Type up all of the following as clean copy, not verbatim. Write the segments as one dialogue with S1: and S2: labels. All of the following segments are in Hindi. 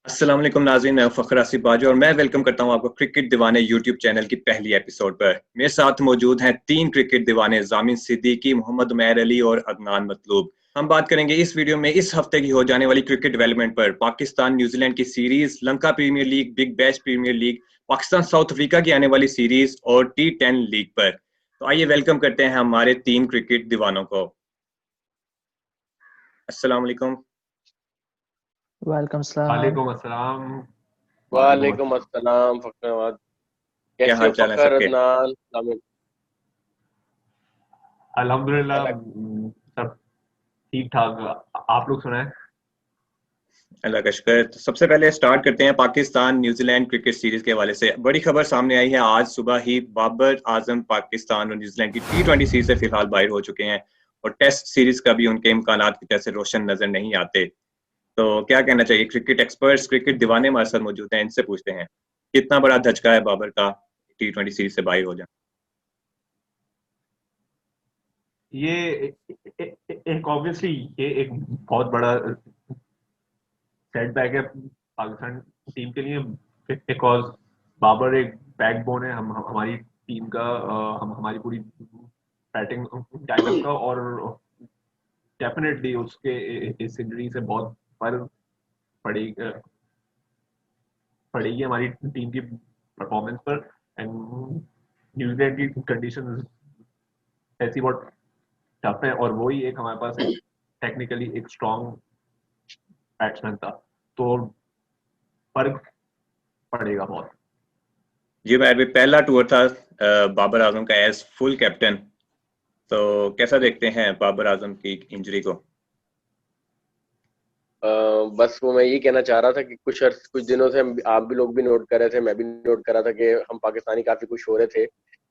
S1: अस्सलाम वालेकुम नाज़रीन, मैं फ़खर आसिफ बाजू और मैं वेलकम करता हूं आपको क्रिकेट दीवाने यूट्यूब चैनल की पहली एपिसोड पर। मेरे साथ मौजूद हैं तीन क्रिकेट दीवाने, जामिन सिद्दीकी, मोहम्मद उमैर अली और अदनान मतलूब। हम बात करेंगे इस वीडियो में इस हफ्ते की हो जाने वाली क्रिकेट डेवलपमेंट पर, पाकिस्तान न्यूजीलैंड की series, Lanka Premier League, Big Bash Premier League, Pakistan South Africa की आने वाली सीरीज और T10 लीग पर। तो आइए वेलकम करते हैं हमारे तीन क्रिकेट दीवानों को। अस्सलाम वालेकुम।
S2: वेलकम सलाम।
S3: वालेकुम अस्सलाम। वालेकुम
S4: वालेकुम
S3: अस्सलाम।
S4: अस्सलाम फखर।
S1: क्या
S4: कैसे
S1: हाल
S4: हो
S1: चाल है
S4: फखर
S1: सबके?
S4: अदनान सामिर?
S3: अल्हम्दुलिल्लाह।
S4: अलग।
S3: सब ठीक ठाक। आप लोग सुनाएं।
S1: अल्लाह का शुक्र। तो सबसे पहले स्टार्ट करते हैं पाकिस्तान न्यूजीलैंड क्रिकेट सीरीज के हवाले से। बड़ी खबर सामने आई है आज सुबह ही, बाबर आजम पाकिस्तान और न्यूजीलैंड की T20 सीरीज से फिलहाल बाहर हो चुके हैं और टेस्ट सीरीज का भी उनके इम्कानात की तरह से रोशन नजर नहीं आते। तो क्या कहना चाहिए? क्रिकेट एक्सपर्ट्स, क्रिकेट दीवाने हमारे साथ मौजूद हैं, इनसे पूछते हैं कितना बड़ा धचका है बाबर का T20 सीरीज से बाहर हो जाना।
S3: ये एक ऑब्वियसली ये एक बहुत बड़ा सेटबैक है पाकिस्तान टीम के लिए, बिकॉज बाबर एक बैकबोन है हमारी टीम का, हम हमारी पूरी बैटिंग लाइनअप का। और डेफिनेटली उसके इस इंजरी से बहुत फर्क पड़ेगी पड़ेगी हमारी टीम की परफॉर्मेंस पर। एंड न्यूजीलैंड की कंडीशन ऐसी बहुत टफ है और वही एक हमारे पास एक टेक्निकली एक स्ट्रॉन्ग बैट्समैन था, तो फर्क पड़ेगा बहुत।
S1: जी मैं भी पहला टूर था बाबर आजम का एज फुल कैप्टन। तो कैसा देखते हैं बाबर आजम की इंजरी को?
S4: बस वो मैं ये कहना चाह रहा था कि कुछ दिनों से आप भी लोग भी नोट कर रहे थे, मैं भी नोट कर रहा था कि हम पाकिस्तानी काफी खुश हो रहे थे।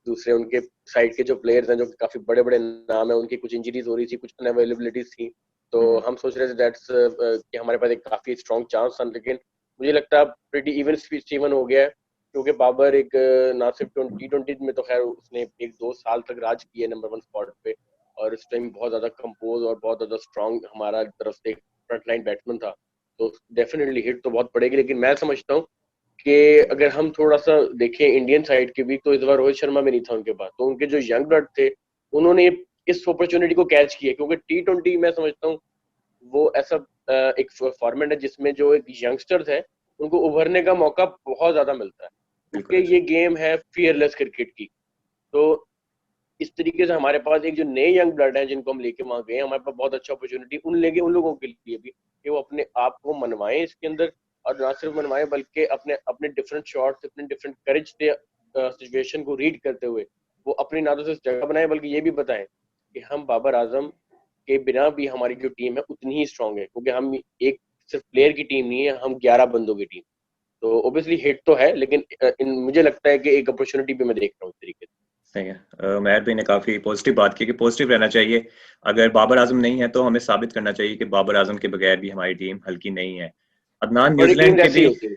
S4: दूसरे उनके साइड के जो प्लेयर्स हैं जो काफी बड़े बड़े नाम है, उनकी कुछ इंजरीज हो रही थी, कुछ अनअवेलेबिलिटीज थी। तो हम सोच रहे थे दैट्स कि हमारे पास एक काफी स्ट्रॉन्ग चांस था, लेकिन मुझे लगता है प्रीटी इवन स्टीवन हो गया है। क्योंकि बाबर एक ना सिर्फ T20 में तो खैर उसने 1-2 साल तक राज किया नंबर 1 स्पॉट पे, और उस टाइम बहुत ज्यादा कंपोज और बहुत ज्यादा स्ट्रॉन्ग हमारा तरफ से फ्रंट लाइन बैट्समैन था। तो डेफिनेटली हिट तो बहुत पड़ेगी, लेकिन मैं समझता हूँ कि अगर हम थोड़ा सा देखें इंडियन साइड के भी, तो इस बार रोहित शर्मा भी नहीं था उनके पास, तो उनके जो यंग ब्लड थे उन्होंने इस अपॉर्चुनिटी को कैच किया। क्योंकि T20 मैं समझता हूँ वो ऐसा एक फॉर्मेट है जिसमें जो एक यंगस्टर्स है उनको उभरने का मौका बहुत ज्यादा मिलता है, क्योंकि
S1: बिल्कुल।
S4: ये गेम है फियरलेस क्रिकेट की। तो इस तरीके से हमारे पास एक जो नए यंग ब्लड है जिनको हम लेके वहां गए हैं, हमारे पास बहुत अच्छा अपॉर्चुनिटी उन लोगों के लिए भी कि वो अपने आप को मनवाएं इसके अंदर, और ना सिर्फ मनवाएं बल्कि अपने अपने डिफरेंट शॉट्स, अपने डिफरेंट करेज से सिचुएशन को रीड करते हुए वो अपनी ना तो सिर्फ जगह बनाए बल्कि ये भी बताएं कि हम बाबर आजम के बिना भी हमारी जो टीम है उतनी ही स्ट्रांग है, क्योंकि हम एक सिर्फ प्लेयर की टीम नहीं है, हम 11 बंदों की टीम। तो ओब्वियसली हिट तो है, लेकिन मुझे लगता है कि एक अपॉर्चुनिटी भी मैं देख रहा हूँ इस तरीके से।
S1: सही है। उमैर भाई ने काफी पॉजिटिव बात की कि पॉजिटिव रहना चाहिए। अगर बाबर आजम नहीं है तो हमें साबित करना चाहिए कि बाबर आजम के बगैर भी हमारी टीम हल्की नहीं है। अदनान,
S4: बड़ी टीम
S1: न्यूजीलैंड की
S4: ऐसी
S1: भी
S4: होती है।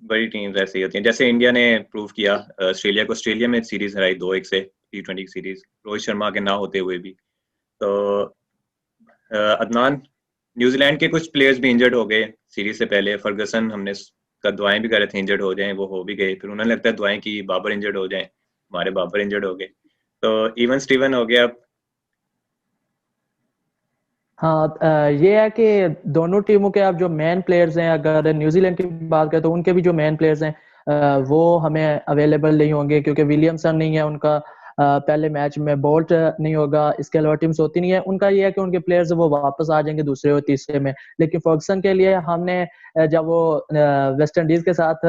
S1: बड़ी टीम्स ऐसी होती हैं, जैसे इंडिया ने प्रूव किया ऑस्ट्रेलिया को। ऑस्ट्रेलिया में सीरीज हराई 2-1 से T20 की सीरीज, रोहित शर्मा के ना होते हुए भी। तो अदनान, न्यूजीलैंड के कुछ प्लेयर्स भी इंजर्ड हो गए सीरीज से पहले। फर्गसन हमने का दुआएं भी कर रहे थे इंजर्ड हो जाएं, वो हो भी गए। फिर उन्हें लगता है दुआएं की बाबर इंजर्ड हो जाएं, हमारे बाबर इंजर्ड हो गए। तो इवन स्टीवन हो गया।
S2: हाँ, ये है कि दोनों टीमों के अब जो मेन प्लेयर्स हैं, अगर न्यूजीलैंड की बात करें तो उनके भी जो मेन प्लेयर्स हैं वो हमें अवेलेबल नहीं होंगे, क्योंकि विलियमसन नहीं है उनका। पहले मैच में बोल्ट नहीं होगा, इसके अलावा टीम्स होती नहीं है। उनका ये है कि उनके प्लेयर्स वो वापस आ जाएंगे दूसरे और तीसरे में। लेकिन फर्गसन के लिए हमने जब वो वेस्ट इंडीज के साथ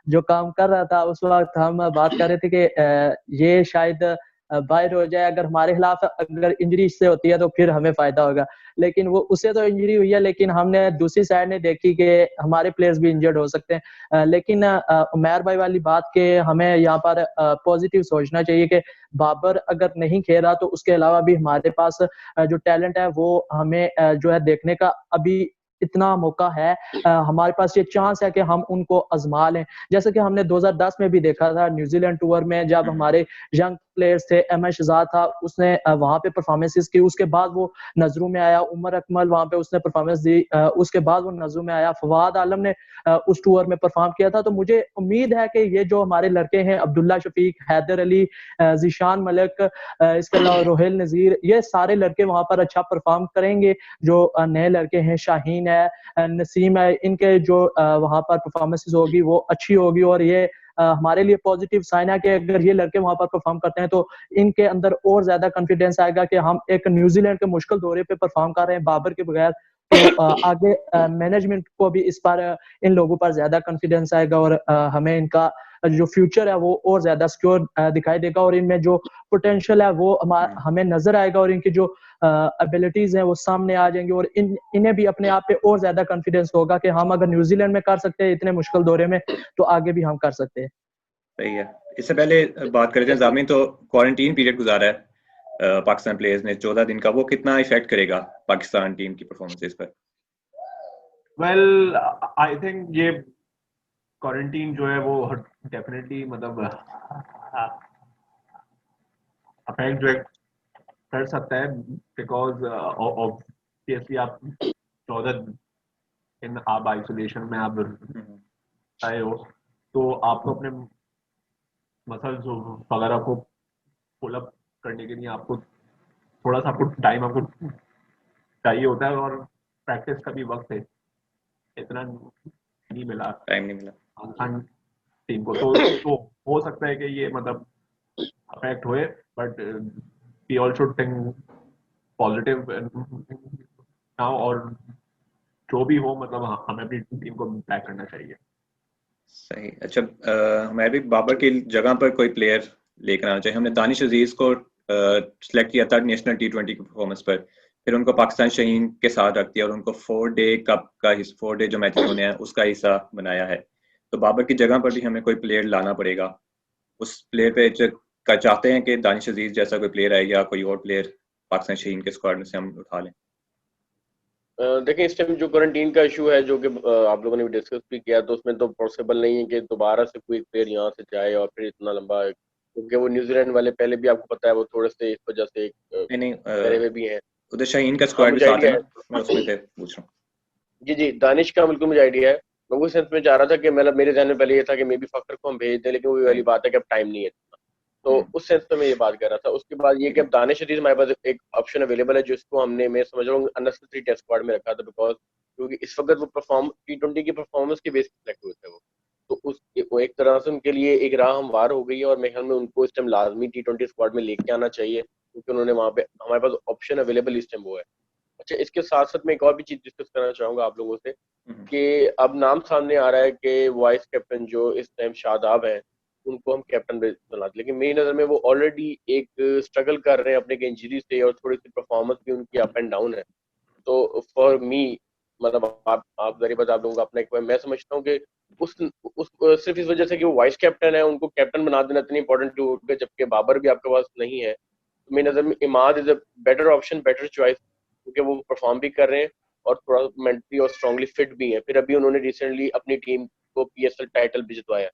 S2: जो काम कर रहा था उस वक्त हम बात कर रहे थे कि ये शायद बाहर हो जाए अगर हमारे खिलाफ। अगर इंजरी इससे होती है तो फिर हमें फायदा होगा, लेकिन वो उससे तो इंजरी हुई है, लेकिन हमने दूसरी साइड ने देखी कि हमारे प्लेयर्स भी इंजर्ड हो सकते हैं। लेकिन उमैर भाई वाली बात के हमें यहाँ पर पॉजिटिव सोचना चाहिए कि बाबर अगर नहीं खेला तो उसके अलावा भी हमारे पास जो टैलेंट है वो हमें जो है देखने का अभी इतना मौका है, हमारे पास ये चांस है कि हम उनको आजमा लें। जैसे कि हमने 2010 में भी देखा था न्यूजीलैंड टूर में, जब हमारे यंग प्लेयर्स थे, एम शहजाद था, उसने वहां पे परफॉर्मेंसेस की, उसके बाद वो नजरों में आया। उमर अकमल वहां पे उसने परफॉर्मेंस दी, उसके बाद वो नजरों में आया। फवाद आलम ने उस टूर में परफॉर्म किया था। तो मुझे उम्मीद है कि ये जो हमारे लड़के हैं, अब्दुल्ला शफीक, हैदर अली, जीशान मलिक, इसके अलावा रोहेल नजीर, ये सारे लड़के वहां पर अच्छा परफॉर्म करेंगे। जो नए लड़के हैं, शाहीन है, नसीम है, इनके जो वहां पर परफॉर्मेंसेस होगी वो अच्छी होगी। और ये हमारे लिए पॉजिटिव साइन है कि अगर ये लड़के वहां पर परफॉर्म करते हैं तो इनके अंदर और ज्यादा कॉन्फिडेंस आएगा कि हम एक न्यूजीलैंड के मुश्किल दौरे पे परफॉर्म कर रहे हैं बाबर के बगैर। तो आगे मैनेजमेंट को भी इस पर इन लोगों पर ज्यादा कॉन्फिडेंस आएगा और हमें इनका जो फ्यूचर है वो और ज्यादा सिक्योर दिखाई देगा, और इनमें जो पोटेंशियल है वो हमें नजर आएगा, और इनकी जो एबिलिटीज हैं वो सामने आ जाएंगी। और इन्हें भी अपने आप पे और ज्यादा कॉन्फिडेंस होगा कि हम अगर न्यूजीलैंड में कर सकते हैं इतने मुश्किल दौरे में, तो आगे भी हम कर सकते हैं।
S1: सही है। इससे पहले बात करें जामिन, तो क्वारंटीन पीरियड गुजारा है पाकिस्तान प्लेयर्स ने 14 दिन का, वो कितना इफेक्ट करेगा पाकिस्तान टीम की परफॉर्मेंसेस पर?
S3: वेल आई थिंक ये क्वारंटीन जो है वो डेफिनेटली मतलब अफेक्ट जो है कर सकता है, बिकॉज ऑब्वियसली आप 14 दिन आप आइसोलेशन में आप आए हो, तो आपको अपने मसल्स वगैरह को पुल अप करने के लिए आपको थोड़ा सा आपको टाइम आपको चाहिए होता है, और प्रैक्टिस का भी वक्त है इतना नहीं मिला,
S1: टाइम नहीं मिला
S3: टीम को। तो हो सकता है कि ये मतलब अफेक्ट हुए, but we all should think positive now, और जो भी हो मतलब हमें अपनी टीम को बैक करना चाहिए।
S1: सही। अच्छा, हमारे भी बाबर की जगह पर कोई प्लेयर लेकर आना चाहिए। हमने दानिश अजीज को सिलेक्ट किया था नेशनल T20 की परफॉर्मेंस पर, फिर उनको पाकिस्तान शाहीन के साथ रख दिया और उनको 4-डे कप का 4-डे जो मैचेस होने हैं उसका हिस्सा बनाया है। तो बाबर की जगह पर भी हमें कोई प्लेयर लाना पड़ेगा। उस प्लेयर पे का चाहते हैं कि दानिश अजीज जैसा कोई प्लेयर आए या कोई और प्लेयर पाकिस्तान शाहीन के स्क्वाड में से हम उठा लें।
S4: देखें, इस टाइम जो क्वारंटीन का इशू है, जो कि आप लोगों ने भी डिस्कस भी किया, तो उसमें तो पॉसिबल नहीं है कि दोबारा से कोई प्लेयर यहाँ से जाए और फिर इतना लंबा, क्योंकि वो न्यूजीलैंड वाले पहले भी आपको पता है वो थोड़े से इस वजह से
S1: नहीं
S4: डरे हुए भी हैं।
S1: उधर शाहीन का
S4: हाँ,
S1: स्क्वाड भी
S4: मुझे
S1: साथ
S4: आइडिया
S1: है
S4: है।
S1: ना, मैं उसमें से पूछ रहा हूँ।
S4: जी जी, दानिश का बिल्कुल मुझे आइडिया है। मैं उस सेंस में चाह रहा था कि मतलब मेरे ध्यान में पहले ये था कि मे बी फखर को हम भेज दें, लेकिन वो वाली बात है कि अब टाइम नहीं है। तो उस सेंस में मैं ये बात कर रहा था। उसके बाद ये कि अब दानिश अजीज हमारे पास एक ऑप्शन अवेलेबल है, जिसको हमने, मैं समझ रहा हूँ, अननेसेसरी टेस्ट स्क्वाड में रखा था, बिकॉज क्योंकि इस वक्त वो T20 की परफॉर्मेंस के बेस पर सेलेक्ट हुए थे तो वो एक तरह से उनके लिए एक राह हमवार हो गई है, और मेरे ख्याल में उनको इस टाइम लाजमी T20 स्क्वाड में लेके आना चाहिए, क्योंकि उन्होंने वहाँ पे, हमारे पास ऑप्शन अवेलेबल इस टाइम वो है। अच्छा, इसके साथ साथ मैं एक और भी चीज डिस्कस करना चाहूंगा आप लोगों से, कि अब नाम सामने आ रहा है कि वाइस कैप्टन जो इस टाइम शादाब है, उनको हम कैप्टन बना दें। लेकिन मेरी नज़र में वो ऑलरेडी एक स्ट्रगल कर रहे हैं अपने इंजरी से, और थोड़ी सी परफॉर्मेंस भी उनकी अप एंड डाउन है। तो फॉर मी, मतलब आप जरिए बता दूंगा अपना एक, मैं समझता हूँ कि उस सिर्फ इस वजह से कि वो वाइस कैप्टन है, उनको कैप्टन बना देना इतनी इंपॉर्टेंट हो गया, जबकि बाबर भी आपके पास नहीं है। तो मेरी नज़र में Imad is a better option, better choice, क्योंकि वो परफॉर्म भी कर रहे हैं और थोड़ा मेंटली और स्ट्रांगली फिट भी है। फिर अभी उन्होंने रिसेंटली अपनी टीम को PSL टाइटल भी जितवाया।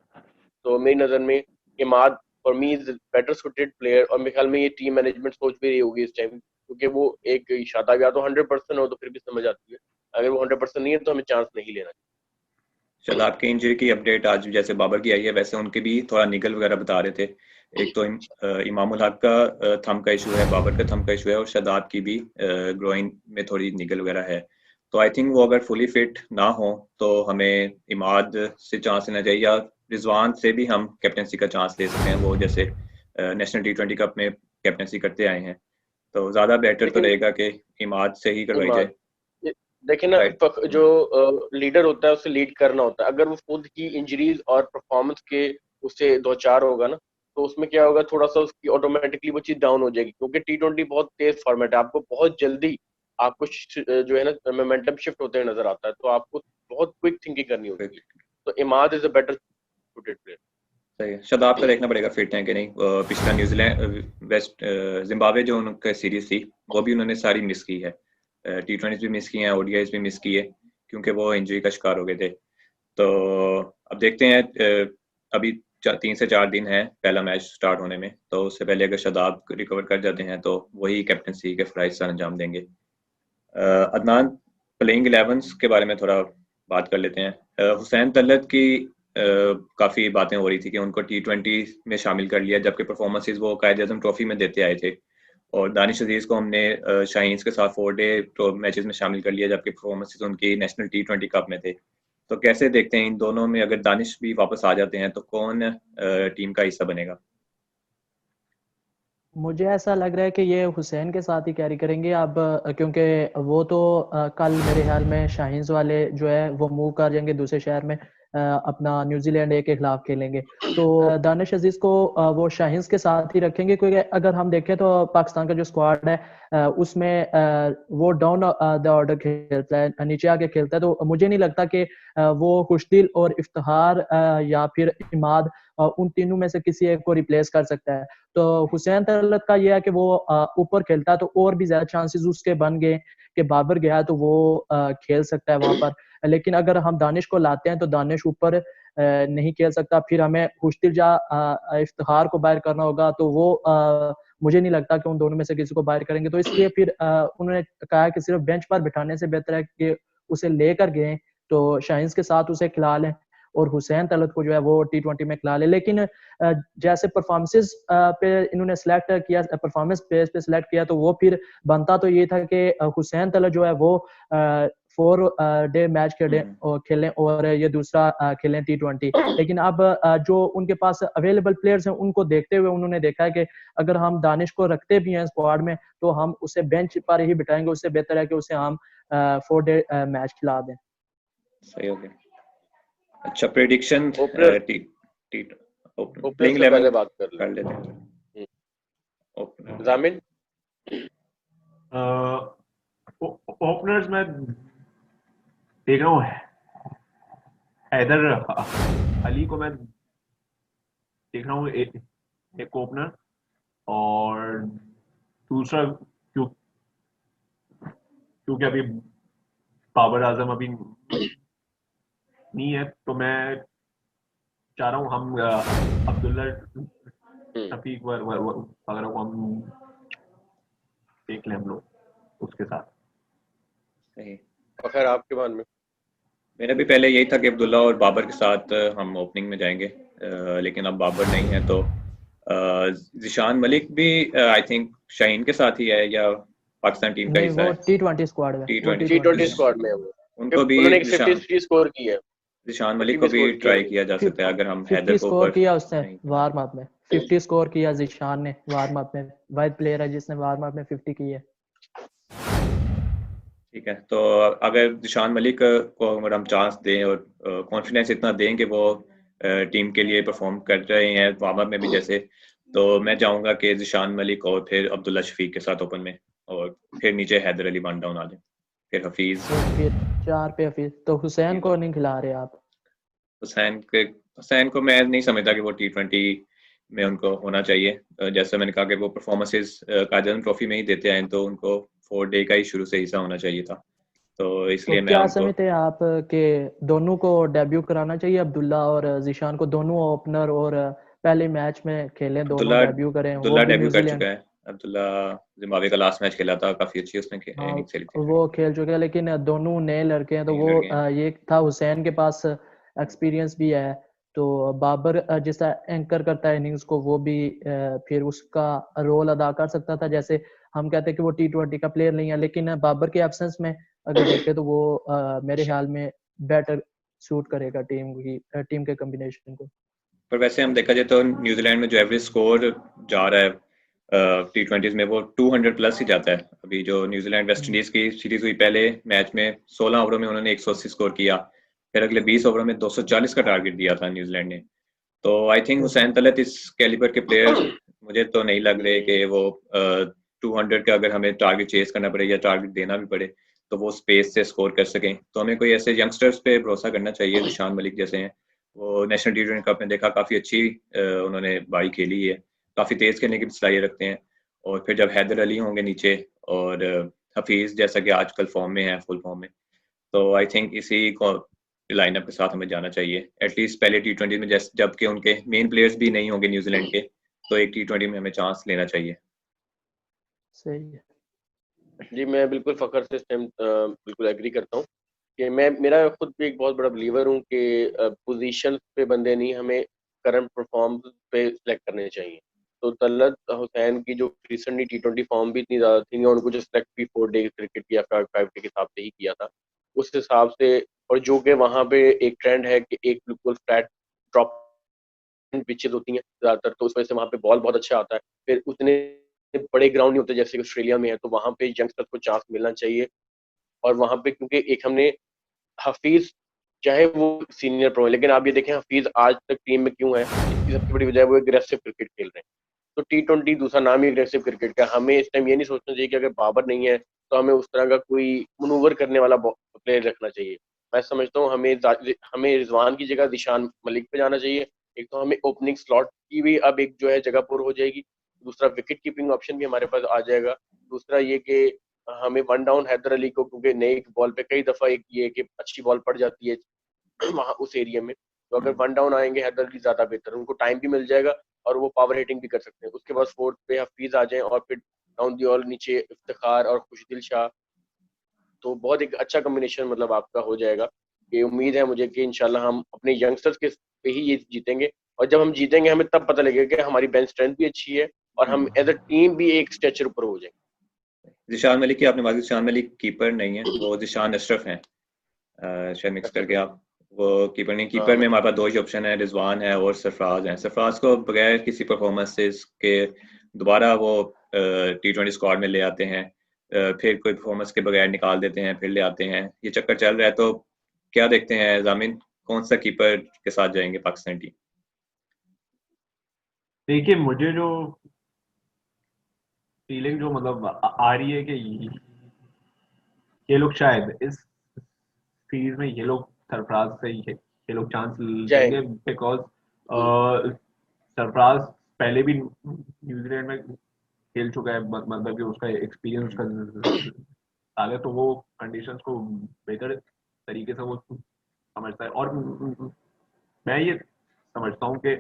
S4: तो मेरी नज़र में Imad for me is better suited player, और मेरे ख्याल में ये टीम मैनेजमेंट सोच भी रही होगी इस टाइम, क्योंकि वो एक शादाब या तो 100% हो तो फिर भी समझ आती है, अगर वो 100% नहीं है तो हमें चांस नहीं लेना चाहिए।
S1: शादाब की इंजरी की अपडेट आज जैसे बाबर की आई है, वैसे उनके भी थोड़ा निगल वगैरह बता रहे थे। एक तो इमामुल हक का थंब का इशू है, बाबर का थंब का इशू है, और शादाब की भी ग्रोइन में थोड़ी निगल वगैरह है। तो आई थिंक वो अगर फुली फिट ना हो तो हमें इमाद से चांस लेना चाहिए, या रिजवान से भी हम कैप्टनसी का चांस ले सकते हैं, वो जैसे नेशनल T20 कप में कैप्टनसी करते आए हैं। तो ज़्यादा बेटर तो रहेगा कि इमाद से ही करवाई जाए।
S4: देखिए ना, जो लीडर होता है उसे लीड करना होता है। अगर वो खुद की इंजरीज और परफॉर्मेंस के उससे दो चार होगा ना, तो उसमें क्या होगा, थोड़ा सा उसकी ऑटोमेटिकली वो चीज डाउन हो जाएगी, क्योंकि T20 बहुत तेज फॉर्मेट है, आपको बहुत जल्दी आपको जो है ना मोमेंटम शिफ्ट होते हुए नजर आता है, तो आपको बहुत क्विक थिंकिंग करनी होती है। तो Imad is a better suited player.
S1: सही है। शादाब का देखना पड़ेगा फिट है कि नहीं। पिछला न्यूजीलैंड वेस्ट जिम्बाब्वे जो उनका सीरीज थी वो भी उन्होंने सारी मिस की है, T20 भी मिस की है, ODIs भी मिस की है। क्योंकि वो इंजरी का शिकार हो गए थे। तो अब देखते हैं, अभी 3 से 4 दिन है पहला मैच स्टार्ट होने में, तो उससे पहले अगर शादाब रिकवर कर जाते हैं तो वही कैप्टनसी के फराइज सर अंजाम देंगे। अदनान, प्लेइंग 11s के बारे में थोड़ा बात कर लेते हैं। हुसैन तलत की काफ़ी बातें हो रही थी कि उनको T20 में शामिल कर लिया, जबकि परफॉर्मेंसेज वो कायद-ए-आज़म ट्रॉफी में देते आए थे। और दानिश अजीज को हमने शाहीन्स के साथ 4 डे मैचेस में शामिल कर लिया, जबकि परफॉर्मेंसेज उनकी नेशनल T20 कप में थे। तो कैसे देखते हैं इन दोनों में, अगर दानिश भी वापस आ जाते हैं तो कौन टीम का हिस्सा बनेगा?
S2: मुझे ऐसा लग रहा है कि ये हुसैन के साथ ही कैरी करेंगे अब, क्योंकि वो तो कल मेरे ख्याल में शाहीन्स वाले जो है वो मूव कर जाएंगे दूसरे शहर में, अपना न्यूजीलैंड ए के खिलाफ खेलेंगे। तो दानिश अजीज को वो शाहीन्स के साथ ही रखेंगे, क्योंकि अगर हम देखें तो पाकिस्तान का जो स्क्वाड है उसमें वो डाउन द ऑर्डर खेलता है, नीचे आके खेलता है। तो मुझे नहीं लगता कि वो खुशदिल और इफ्तिखार या फिर इमाद उन तीनों में से किसी एक को रिप्लेस कर सकता है। तो हुसैन तलत का यह है कि वो ऊपर खेलता है, तो और भी ज्यादा चांसेस उसके बन गए कि बाबर गया तो वो खेल सकता है वहां पर। लेकिन अगर हम दानिश को लाते हैं तो दानिश ऊपर नहीं खेल सकता, फिर हमें खुशदिल या इफ्तिखार को बाहर करना होगा, तो वो मुझे नहीं लगता कि उन दोनों में से किसी को बाहर करेंगे। तो इसलिए फिर उन्होंने कहा कि सिर्फ बेंच पर बिठाने से बेहतर है कि उसे लेकर गए तो शाहीन्स के साथ उसे खिला लें और हुसैन तलत को जो है वो T20 में खिला ले। लेकिन जैसे परफॉर्मेंसेस पे इन्होंने सिलेक्ट किया, परफॉर्मेंस बेस पे सिलेक्ट किया, तो वो फिर बनता तो ये था कि हुसैन तलत जो है वो 4 डे मैच खेलें और ये दूसरा खेलें T20। लेकिन अब जो उनके पास अवेलेबल प्लेयर्स हैं उनको देखते हुए उन्होंने देखा है कि अगर हम दानिश को रखते भी हैं स्क्वाड में तो हम उसे बेंच पर ही बिठाएंगे, उससे बेहतर है कि उसे हम 4 डे मैच खिला दें।
S1: सही हो गया। अच्छा, प्रेडिक्शन
S4: ओपनर
S1: प्लेइंग
S4: से
S1: 11
S4: पहले बात कर
S1: लेते हैं। ओपनर
S4: जामिन,
S3: ओपनर्स में देख रहा हूँ हैदर अली को मैं देख रहा हूँ एक ओपनर, और दूसरा क्योंकि अभी बाबर आजम अभी नहीं है, तो मैं चाह रहा हूँ हम अब्दुल्ला शफीक वगैरह को हम देख लें हम लोग उसके साथ।
S1: सही।
S4: फखर आपके मन में?
S1: मेरा भी पहले यही था कि अब्दुल्ला और बाबर के साथ हम ओपनिंग में जाएंगे, लेकिन अब बाबर नहीं है तो जिशान मलिक भी आई थिंक शाहीन के साथ ही है या पाकिस्तान टीम का
S2: नहीं,
S1: हिस्सा
S2: वो
S1: है?
S2: T20 स्क्वाड में, वो
S1: T20
S4: T20 स्क्वाड में है वो।
S1: उनको भी
S4: उन्होंने एक 50 स्कोर की है,
S1: जिशान
S4: 50
S1: मलिक को
S4: भी
S1: भी
S4: स्कोर किया
S1: ट्राई
S4: है।
S1: किया जा सकता है अगर हम
S2: 50
S1: हैदर को
S2: स्कोर
S1: ऊपर
S2: किया उसने
S1: नहीं।
S2: वार्म अप में, 50 स्कोर किया जिशान ने वार्म अप में, वाइड प्लेयर है जिसने वार्म अप में 50 की है।
S1: ठीक है, तो अगर जिशान मलिक को अगर हम चांस दें और कॉन्फिडेंस इतना दें कि वो टीम के लिए परफॉर्म कर रहे हैं वार्म अप में भी जैसे, तो मैं चाहूंगा कि जिशान मलिक और फिर अब्दुल्ला शफीक के साथ ओपन में, और फिर नीचे हैदर अली वन डाउन आ जाए, फिर हफीज।
S2: तो फिर 4 पे हफीज, तो हुसैन को नहीं खिला रहे आप?
S1: हुसैन को मैं नहीं समझता कि वो T20 में उनको होना चाहिए। जैसे मैंने कहा कि वो परफॉर्मेंसेस कायद-ए-आज़म ट्रॉफी में ही देते आए, तो उनको 4 डे का ही शुरू से हिस्सा होना चाहिए था, तो
S2: तो
S1: इसलिए मैं
S2: क्या
S1: उनको
S2: समझते हैं आप कि दोनों को डेब्यू कराना चाहिए, अब्दुल्ला और जिशान को, दोनों ओपनर, और पहले मैच में खेलें, दोनों
S1: अब्दुल्ला
S2: डेब्यू करें, वो
S1: अब्दुल्ला
S2: भी
S1: डेब्यू कर
S2: न्यूजीलैंड?
S1: चुका है। अब्दुल्ला जिम्बाब्वे का लास्ट मैच खेला था, काफी अच्छी उसने
S2: हाँ,
S1: इनिंग खेली थी।
S2: वो खेल चुके हैं, लेकिन दोनों नए लड़के हैं, तो
S1: नहीं
S2: वो
S1: लड़के हैं।
S2: ये था हुसैन के पास एक्सपीरियंस भी है, तो बाबर जैसा एंकर करता है इनिंग्स को, वो भी फिर उसका रोल अदा कर सकता था। जैसे हम कहते हैं कि वो T20 का प्लेयर नहीं है, लेकिन बाबर के एब्सेंस में अगर देखें तो वो मेरे ख्याल में बेटर सूट करेगा टीम के कॉम्बिनेशन को।
S1: पर वैसे हम देखा जाए तो न्यूजीलैंड में जो एवरेज स्कोर जा रहा है T20 में, वो 200 प्लस ही जाता है। अभी जो न्यूजीलैंड वेस्ट इंडीज की सीरीज हुई, पहले मैच में 16 ओवरों में उन्होंने 180 स्कोर किया, फिर अगले 20 ओवरों में 240 का टारगेट दिया था न्यूजीलैंड ने। तो आई थिंक हुसैन तलत इस कैलिबर के प्लेयर मुझे तो नहीं लग रहे कि वो 200 का अगर हमें टारगेट चेस करना पड़े या टारगेट देना भी पड़े तो वो स्पेस से स्कोर कर सकें। तो हमें कोई ऐसे यंगस्टर्स पे भरोसा करना चाहिए, जिशान मलिक जैसे हैं। वो नेशनल T20 कप में देखा काफी अच्छी उन्होंने बारी खेली है, काफी तेज खेलने की सलाहियत रखते हैं। और फिर जब हैदर अली होंगे नीचे और हफीज जैसा कि आजकल फॉर्म में है, फुल फॉर्म में, तो आई थिंक इसी को लाइनअप के साथ हमें जाना चाहिए एटलीस्ट पहले T20 में, जबकि उनके मेन प्लेयर्स भी नहीं होंगे न्यूजीलैंड के, तो एक T20 में हमें चांस लेना चाहिए।
S2: सही है
S4: जी, मैं बिल्कुल फ़खर से इस टाइम बिल्कुल एग्री करता हूँ कि मेरा खुद भी एक बहुत बड़ा बिलीवर हूँ कि पोजीशन पे बंदे नहीं, हमें करंट परफॉर्मेंस पे सिलेक्ट करने चाहिए। तो तलत हुसैन की जो रिसेंटली T20 फॉर्म भी इतनी ज़्यादा थी, उनको जो सिलेक्ट भी 4 डे क्रिकेट या 5 डे के हिसाब से ही किया था, उस हिसाब से। और जो कि वहाँ पे एक ट्रेंड है कि एक बिल्कुल फ्लैट ड्रॉप पिचेस होती हैं ज़्यादातर, तो उस वजह से वहाँ पे बॉल बहुत अच्छा आता है। फिर उतने बड़े ग्राउंड नहीं होते जैसे कि ऑस्ट्रेलिया में है, तो वहाँ पे यंगस्टर्स को चांस मिलना चाहिए। और वहाँ पे क्योंकि एक हमने हफीज, चाहे वो सीनियर प्रो है, लेकिन आप ये देखें हफीज आज तक टीम में क्यों है, इसकी सबसे बड़ी वजह है वो एग्रेसिव क्रिकेट खेल रहे हैं। तो T20 दूसरा नाम ही एग्रेसिव क्रिकेट का। हमें इस टाइम ये नहीं सोचना चाहिए कि अगर बाबर नहीं है तो हमें उस तरह का कोई मनूवर करने वाला प्लेयर रखना चाहिए। मैं समझता हूँ हमें रिजवान की जगह दिशान मलिक पे जाना चाहिए। एक तो हमें ओपनिंग स्लॉट की भी अब एक जो है जगह पूरी हो जाएगी, दूसरा विकेट कीपिंग ऑप्शन भी हमारे पास आ जाएगा। दूसरा ये कि हमें वन डाउन हैदर अली को, क्योंकि नई बॉल पे कई दफा एक ये कि अच्छी बॉल पड़ जाती है वहाँ उस एरिया में, तो अगर वन डाउन आएंगे हैदर अली ज्यादा बेहतर, उनको टाइम भी मिल जाएगा और वो पावर हिटिंग भी कर सकते हैं। उसके बाद फोर्थ पे हफीज आ जाएं और फिर डाउन दी ऑल नीचे इफ्तिखार और खुशदिल शाह, तो बहुत एक अच्छा कॉम्बिनेशन मतलब आपका हो जाएगा। कि उम्मीद है मुझे कि इंशाल्लाह हम अपने यंगस्टर्स के पे ही ये जीतेंगे। और जब हम जीतेंगे हमें तब पता लगेगा कि हमारी बेंच स्ट्रेंथ भी अच्छी है और हम एज अ टीम भी एक स्टेचर ऊपर हो जाएंगे।
S1: जिशान मलिक की आपने बात की, जिशान मलिक कीपर नहीं है, वो जिशान अशरफ हैं, शायद मिक्स
S4: अच्छा
S1: करके
S4: अच्छा।
S1: आप। वो कीपर नहीं,
S4: हाँ
S1: कीपर में
S4: मतलब
S1: हमारे पास दो ही ऑप्शन है, रिजवान है और सरफराज है। सरफराज को बगैर किसी परफॉर्मेंसेस के दोबारा वो T20 स्क्वाड में ले आते हैं, फिर कोई परफॉर्मेंस के बगैर निकाल देते हैं, फिर ले आते हैं, ये चक्कर चल रहा है। तो क्या देखते हैं जामिन, कौन सा कीपर के साथ जाएंगे पाकिस्तान टीम?
S3: देखिए, मुझे जो फीलिंग जो मतलब आ रही है कि ये लोग शायद इस सीरीज में ये लोग सरफराज से ये लोग चांस लेंगे,
S4: जाएंगे।
S3: बिकॉज सरफराज पहले भी न्यूजीलैंड में खेल चुका है, मतलब कि उसका एक्सपीरियंस उसका आ गया, तो वो कंडीशंस को बेहतर तरीके से वो समझता है। और मैं ये समझता हूँ कि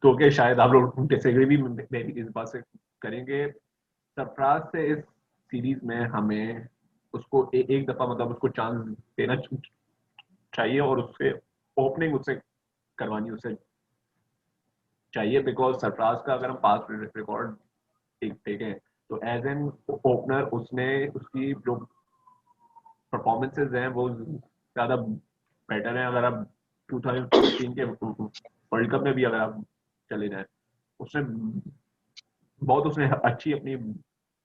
S3: तो कि शायद आप लोग डिसएग्री भी मेरी इस बात से करेंगे, सरफराज से इस सीरीज में हमें उसको एक दफा मतलब उसको चांस देना चाहिए और उससे ओपनिंग उससे करवानी उससे चाहिए। बिकॉज सरफराज का अगर हम पास रिकॉर्ड देखें तो एज एन ओपनर उसने उसकी जो परफॉर्मेंसेज हैं वो ज़्यादा बेटर हैं। अगर आप 2015 के वर्ल्ड कप में भी अगर आप चले जाएं, उसने बहुत उसने अच्छी अपनी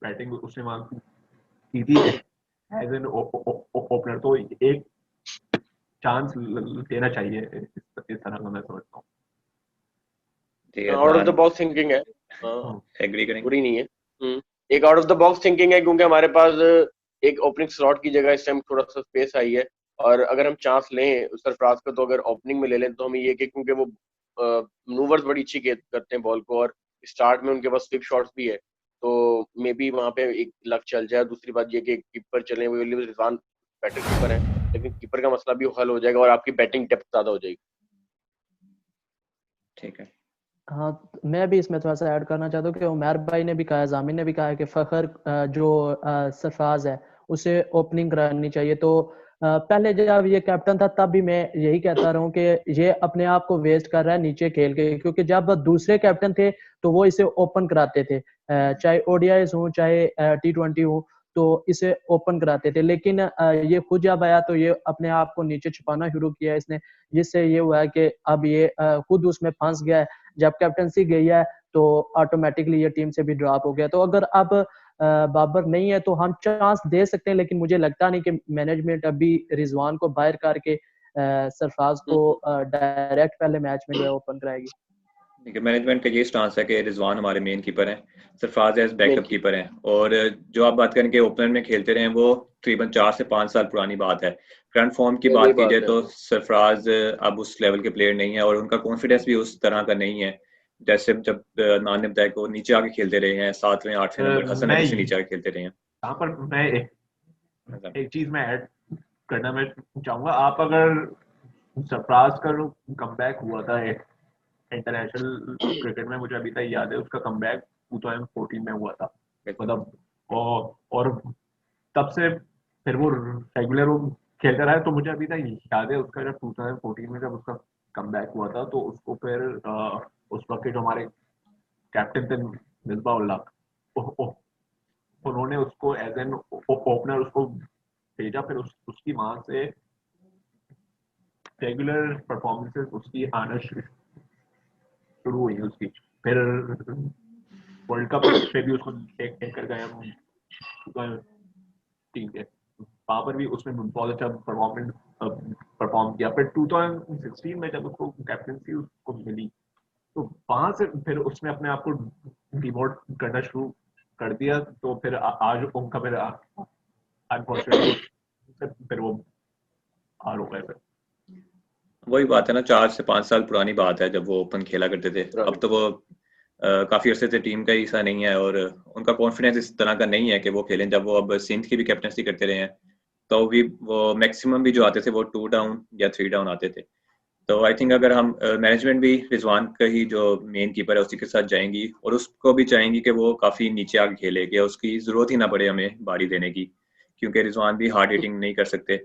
S3: बैटिंग उसने वहाँ की थी एज एन ओपनर। तो एक चांस देना चाहिए इस तरह का, मैं समझता हूँ।
S1: ठीक है,
S4: out of the
S1: Adnan
S4: box thinking है। हाँ,
S1: एग्री करेंगे?
S4: बुरी नहीं है। एक out of the box thinking है, क्योंकि हमारे पास एक ओपनिंग स्लॉट की जगह इस टाइम थोड़ा सा स्पेस आई है। और अगर हम चांस लें सरफराज को, तो अगर ओपनिंग में ले लें तो हमें ये कि क्योंकि वो मनूवर्स बड़ी अच्छी करते हैं बॉल को, और स्टार्ट में उनके पास स्लिप शॉट्स भी है, तो मे बी वहाँ पे एक लक चल जाए। दूसरी बात ये कि कीपर चले, वो रिजवान बेटर कीपर है, लेकिन कीपर का मसला भी हल हो जाएगा और आपकी बैटिंग डेप्थ ज्यादा हो जाएगी।
S1: ठीक है।
S2: हाँ मैं भी इसमें थोड़ा सा ऐड करना चाहता हूँ कि उमर भाई ने भी कहा है, जामिन ने भी कहा है कि फखर जो सरफराज है उसे ओपनिंग करानी चाहिए। तो पहले जब ये कैप्टन था तब भी मैं यही कहता रहा हूँ कि ये अपने आप को वेस्ट कर रहा है नीचे खेल के, क्योंकि जब दूसरे कैप्टन थे तो वो इसे ओपन कराते थे, चाहे ओडीआईज हो चाहे T20 हो, तो इसे ओपन कराते थे। लेकिन ये खुद जब आया तो ये अपने आप को नीचे छुपाना शुरू किया इसने, जिससे ये हुआ है कि अब ये खुद उसमें फंस गया है। जब कैप्टनसी गई है तो ऑटोमेटिकली ये टीम से भी ड्रॉप हो गया। तो अगर अब बाबर नहीं है तो हम चांस दे सकते हैं, लेकिन मुझे लगता नहीं कि मैनेजमेंट अभी रिजवान को बाहर करके सरफराज को डायरेक्ट पहले मैच में जो ओपन कराएगी।
S1: मैनेजमेंट का ये स्टांस है कि रिजवान हमारे मेन कीपर हैं, Sarfaraz as
S4: main
S1: backup keeper हैं। और जो आप बात करें कि ओपनर में खेलते रहे, वो तकरीबन 4 से 5 साल पुरानी बात है। करंट फॉर्म की
S4: वही
S1: बात की जाए
S4: बात है।
S1: तो सरफराज अब उस लेवल के प्लेयर नहीं है और उनका कॉन्फिडेंस भी उस तरह का नहीं है जैसे जब नान ने बताया कि वो नीचे आके खेलते रहे हैं, 7वें 8वें नंबर हसन
S3: मैं
S1: अली से नीचे आके खेलते रहे हैं।
S3: यहाँ पर मैं एक चीज मैं ऐड करना मैं चाहूंगा। आप अगर सरफराज का जो कमबैक हुआ था इंटरनेशनल क्रिकेट में, मुझे अभी तक याद है उसका कमबैक 2014 में हुआ था, मतलब और तब से फिर वो रेगुलर वो खेलता रहा है। तो मुझे अभी तक याद है उसका जब 2014 में जब उसका कमबैक हुआ था, तो उसको फिर उस वक्त के जो हमारे कैप्टन थे मिसबा उल्लाह, उन्होंने उसको एज एन ओपनर उसको भेजा। फिर उसकी वहां से रेगुलर परफॉर्मेंसेस उसकी आना शुरू हुई उसकी। फिर वर्ल्ड कप पे भी उसको टेक कर गए हम टीम के, वहां पर भी उसने बहुत अच्छा परफॉर्म किया। फिर 2016 में जब उसको कैप्टनसी उसको मिली, तो वहां से फिर उसने अपने आप को डिवोट करना शुरू कर दिया। तो फिर आज उनका फिर अनफॉर्चुनेटली फिर वो हार हो गए फिर।
S1: वही बात है ना, 4 से 5 साल पुरानी बात है जब वो ओपन खेला करते थे। अब तो वो काफी अरसे से टीम का ही हिस्सा नहीं है और उनका कॉन्फिडेंस इस तरह का नहीं है कि वो खेलें। जब वो अब सिंध की भी कैप्टनसी करते रहे हैं तो भी वो मैक्सिमम भी जो आते थे वो 2 डाउन या 3 डाउन आते थे। तो आई थिंक अगर हम मैनेजमेंट भी रिजवान का ही जो मेन कीपर है उसी के साथ जाएंगी और उसको भी चाहेंगी कि वो काफी नीचे आके खेले, कि उसकी जरूरत ही ना पड़े हमें बारी देने की, क्योंकि रिजवान भी हार्ड हिटिंग नहीं कर सकते।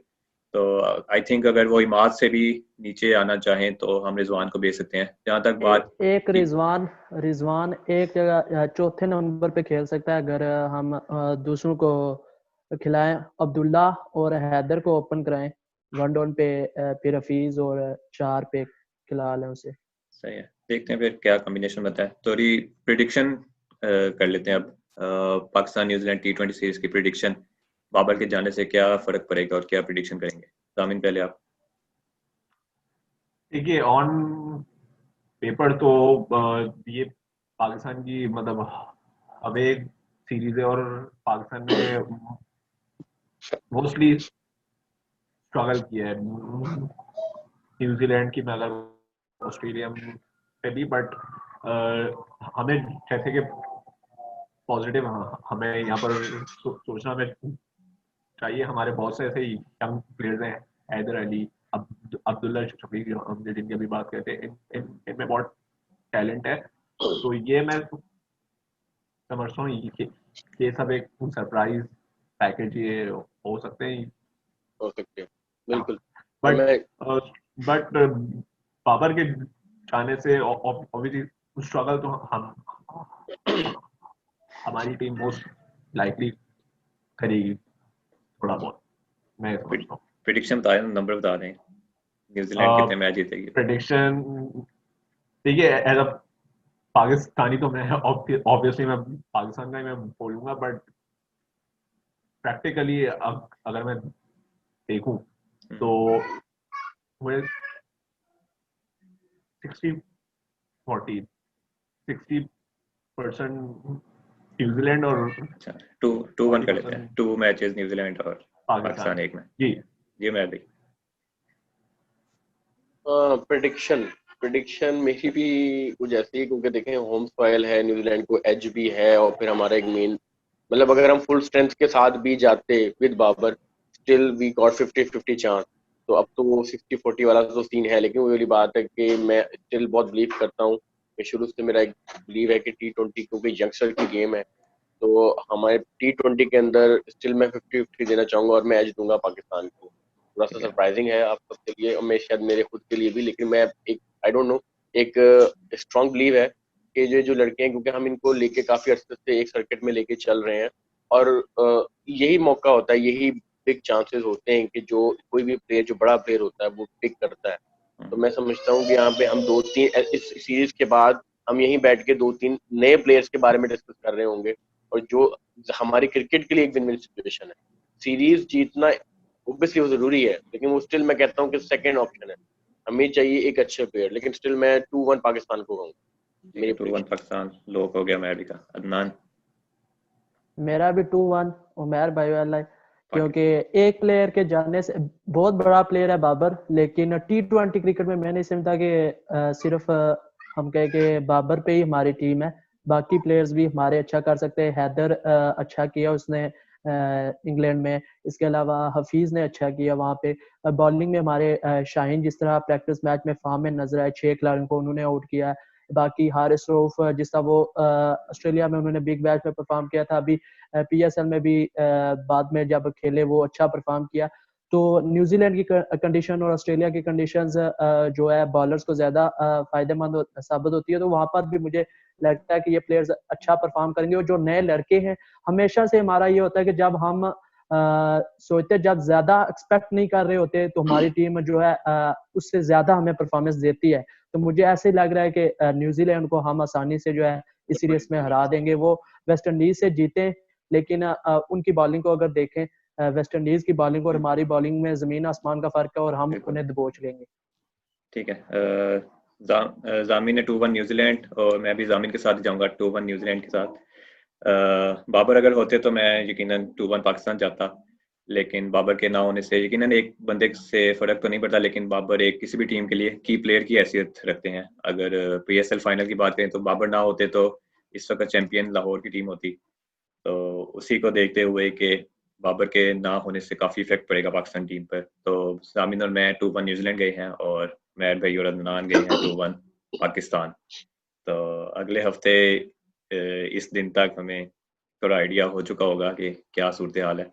S1: तो आई थिंक अगर वो इमाद से भी नीचे आना चाहें तो हम रिजवान को भेज सकते हैं। जहाँ तक बात
S2: एक रिजवान रिजवान एक जगह चौथे नंबर पे खेल सकता है अगर हम दूसरों को खिलाएं, अब्दुल्ला और हैदर को ओपन कराएं 1 डाउन पे, फिर हफीज और 4 पे खिला लें उसे।
S1: सही है, देखते हैं फिर क्या कॉम्बिनेशन बनता है। तो प्रिडिक्शन कर लेते हैं अब। पाकिस्तान न्यूजीलैंड T20 सीरीज की प्रिडिक्शन, बाबर के जाने से क्या फर्क पड़ेगा और क्या प्रिडिक्शन करेंगे? जामिन पहले आप।
S3: देखिए ऑन पेपर तो ये पाकिस्तान की मतलब अवे सीरीज है, और पाकिस्तान ने मोस्टली स्ट्रगल किया है न्यूजीलैंड की में, अगर ऑस्ट्रेलिया पे भी। बट हमें जैसे कि पॉजिटिव हमें यहाँ पर सोचना हमें चाहिए। हमारे बहुत से ऐसे यंग प्लेयर्स हैं, हैदर अली, अब्दुल्ला शफीक, हमने जिनकी अभी बात करते हैं, इनमें बहुत टैलेंट है। तो ये मैं समझता हूँ ये सब एक सरप्राइज पैकेज ये हो सकते हैं।
S4: हो सकते हैं बिल्कुल। और
S3: बट
S4: मैं
S3: बट बाबर के जाने से ऑब्वियसली स्ट्रगल तो हम हमारी टीम मोस्ट लाइकली करेगी थोड़ा बहुत, मैं समझता हूँ।
S1: प्रिडिक्शन बता दें, नंबर बता दें, न्यूजीलैंड कितने मैच जीतेगी?
S3: प्रेडिक्शन देखिए, एज अ पाकिस्तानी तो मैं ऑब्वियसली मैं पाकिस्तान का ही मैं बोलूंगा, बट प्रैक्टिकली अगर मैं देखूं तो मुझे 60-40, 60% न्यूजीलैंड और
S1: अच्छा, 2-1 कर लेते हैं।
S3: 40%
S1: 2 मैचेस न्यूजीलैंड और
S3: पाकिस्तान।
S1: पाकिस्तान एक में।
S3: जी
S1: ये मैं भी।
S4: प्रिडिक्शन प्रिडिक्शन मेरी भी कुछ ऐसी है, क्योंकि देखें होम सॉइल है, न्यूजीलैंड को एज भी है, और फिर हमारा एक मेन मतलब अगर हम फुल स्ट्रेंथ के साथ भी जाते with Babar, still we got 50-50 chance. तो अब तो वो 60-40 वाला तो सीन है, लेकिन वो वाली बात है कि मैं स्टिल बहुत बिलीव करता हूँ कि शुरू से मेरा एक बिलीव है कि T20 क्योंकि यंगस्टर की गेम है, तो हमारे T20 के अंदर स्टिल मैं 50-50 देना चाहूंगा और मैं एज दूंगा पाकिस्तान को। थोड़ा सा सरप्राइजिंग है आप सबके लिए और मैं शायद मेरे खुद के लिए भी, लेकिन मैं एक आई डोंट नो एक स्ट्रांग बिलीव है कि जो लड़के हैं, क्योंकि हम इनको लेके काफी अर्से से एक सर्किट में लेके चल रहे हैं, और यही मौका होता है, यही बिग चांसेस होते हैं कि जो कोई भी प्लेयर जो बड़ा प्लेयर होता है वो पिक करता है। तो मैं समझता हूँ कि यहाँ पे हम 2-3 इस सीरीज के बाद हम यहीं बैठ के 2-3 नए प्लेयर्स के बारे में डिस्कस कर रहे होंगे, और जो हमारी क्रिकेट के लिए एक विन विन सिचुएशन है। सीरीज जीतना ऑब्वियसली वो जरूरी है, लेकिन वो स्टिल मैं कहता हूँ कि सेकंड ऑप्शन है। हमें चाहिए एक अच्छे प्लेयर, लेकिन स्टिल मैं 2-1 पाकिस्तान को कहूँगा मेरी
S1: 2-1
S4: प्रेडिक्शन।
S1: पाकिस्तान लोक हो गया मैं भी का। अदनान?
S2: मेरा भी 2-1 उमर भाई वाला है, क्योंकि एक प्लेयर के जाने से, बहुत बड़ा प्लेयर है बाबर, लेकिन T20 क्रिकेट में मैं नहीं समझता कि सिर्फ हम कहे कि बाबर पे ही हमारी टीम है, बाकी प्लेयर्स भी हमारे अच्छा कर सकते हैं। हैदर अच्छा किया उसने इंग्लैंड में। इसके अलावा हफीज ने अच्छा किया वहाँ पे। बॉलिंग में हमारे शाहीन जिस तरह प्रैक्टिस मैच में फॉर्म में नजर आए, 6 खिलाड़ियों को उन्होंने आउट किया। बाकी हारिस रऊफ जिस तरह वो ऑस्ट्रेलिया में उन्होंने बिग बैश में परफॉर्म किया था, अभी PSL में भी बाद में जब खेले वो अच्छा परफॉर्म किया। तो न्यूजीलैंड की कंडीशन और ऑस्ट्रेलिया की कंडीशंस जो है बॉलर्स को ज्यादा फायदेमंद साबित होती है। तो वहां पर भी मुझे लगता है कि ये प्लेयर्स अच्छा परफॉर्म करेंगे। और जो नए लड़के हैं, हमेशा से हमारा ये होता है कि जब हम सोचते जब ज्यादा एक्सपेक्ट नहीं कर रहे होते तो हमारी टीम जो है उससे ज्यादा हमें परफॉर्मेंस देती है। तो मुझे ऐसे लग रहा है कि न्यूजीलैंड को हम आसानी से जो है इस सीरीज में हरा देंगे। वो वेस्ट इंडीज से जीते, लेकिन उनकी बॉलिंग को अगर देखें, वेस्ट इंडीज की बॉलिंग और हमारी बॉलिंग में जमीन आसमान का फर्क है और हम उन्हें दबोच लेंगे।
S1: ठीक है, जामिन ने 2-1 न्यूजीलैंड और मैं भी जामिन के साथ जाऊंगा 2-1 न्यूजीलैंड के साथ। बाबर अगर होते तो मैं यकीनन 2-1 पाकिस्तान जाता, लेकिन बाबर के ना होने से यकीनन एक बंदे से फर्क तो नहीं पड़ता, लेकिन बाबर एक किसी भी टीम के लिए की प्लेयर की हैसियत रखते हैं। अगर PSL फाइनल की बात करें तो बाबर ना होते तो इस वक्त चैंपियन लाहौर की टीम होती। तो उसी को देखते हुए कि बाबर के ना होने से काफ़ी इफेक्ट पड़ेगा पाकिस्तान टीम पर, तो सामिन और मैं 2-1 न्यूजीलैंड गए हैं और मैर भाई और अदनान गए हैं 2-1 पाकिस्तान। तो अगले हफ्ते इस दिन तक हमें थोड़ा आइडिया हो चुका होगा कि क्या सूरत हाल है।